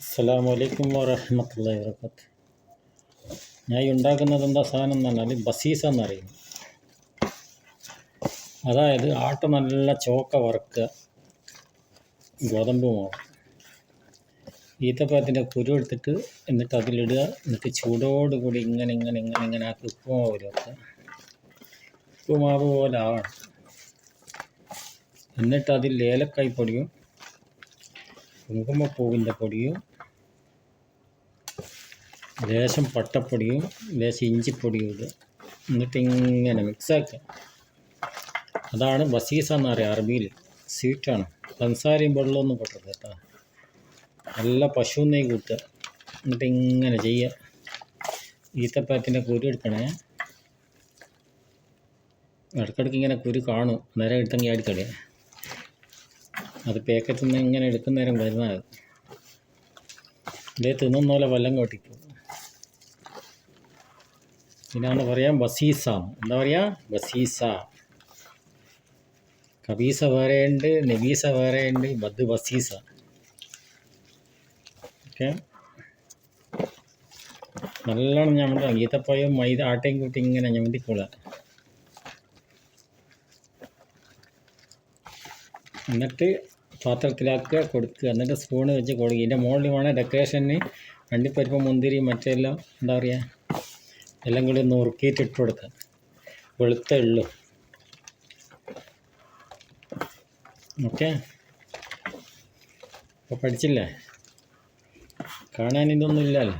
അസ്സലാമു അലൈക്കും വറഹ്മത്തുള്ളാഹി വബറകാത്ത്. ഞാൻ ഈ ഉണ്ടാക്കുന്നത് എന്താ സാധനം എന്ന് പറഞ്ഞാൽ ബസീസ എന്നറിയും. അതായത് ആട്ട നല്ല ചോക്ക വറുക്കുക, ഗോതമ്പ് മാവ്, ഈത്തപ്പഴത്തിൻ്റെ കുരു എടുത്തിട്ട് എന്നിട്ട് അതിലിടുക. എന്നിട്ട് ചൂടോടുകൂടി ഇങ്ങനെ ആക്കി ഉപ്പുമാവ് വെക്കുക. ഉപ്പുമാവ് പോലെ ആവണം. എന്നിട്ട് അതിൽ ഏലക്കായ് പൊടിയും കുങ്കുമപ്പൂവിൻ്റെ പൊടിയും ലേശം പട്ടപ്പൊടിയും ലേശം ഇഞ്ചിപ്പൊടിയും ഇടുക. എന്നിട്ട് ഇങ്ങനെ മിക്സാക്കുക. അതാണ് ബസീസ എന്ന് പറയുക. അറബിയിൽ സ്വീറ്റാണ്. പഞ്ചസാരയും വെള്ളമൊന്നും പൊട്ടരുത് കേട്ടോ. നല്ല പശു നെയ്യ് കൂട്ടുക. എന്നിട്ട് ഇങ്ങനെ ചെയ്യുക. ഈത്തപ്പഴത്തിൻ്റെ കുരു എടുക്കണേ. ഇടയ്ക്കിടയ്ക്ക് ഇങ്ങനെ കുരു കാണും, നേരം എടുത്തെങ്കിൽ അടിക്കടേ. അത് പാക്കറ്റിൽ നിന്ന് ഇങ്ങനെ എടുക്കുന്ന നേരം വരുന്നത് ഇതേ തിന്നുന്ന പോലെ വെള്ളം കൊട്ടിക്കും. ഇതിനാണ് പറയാം ബസീസ. എന്താ പറയുക? ബസീസ. കബീസ വേറെ ഉണ്ട്, നബീസ വേറെ ഉണ്ട്, ബസീസ. ഓക്കെ, നല്ലോണം ഞമ്മടെ ഈത്തപ്പഴം മൈദ ആട്ടയും കൂട്ടി ഇങ്ങനെ ഞമ്മണ്ടിക്കൊള്ളുക. എന്നിട്ട് പാത്രത്തിലാക്കുക, കൊടുക്കുക. എന്നിട്ട് സ്പൂണ് വെച്ച് കൊടുക്കുക. ഇതിൻ്റെ മുകളിൽ വേണം ഡെക്കറേഷന് അണ്ടിപ്പരിപ്പ്, മുന്തിരി, മറ്റെല്ലാം എന്താ പറയുക, എല്ലാം കൂടി ഒന്ന് ഉറുക്കിയിട്ട് ഇട്ട് കൊടുക്കുക. വെളുത്ത എള്ളു. ഓക്കെ, അപ്പോൾ പഠിച്ചില്ലേ? കാണാൻ ഇതൊന്നും ഇല്ലല്ലോ.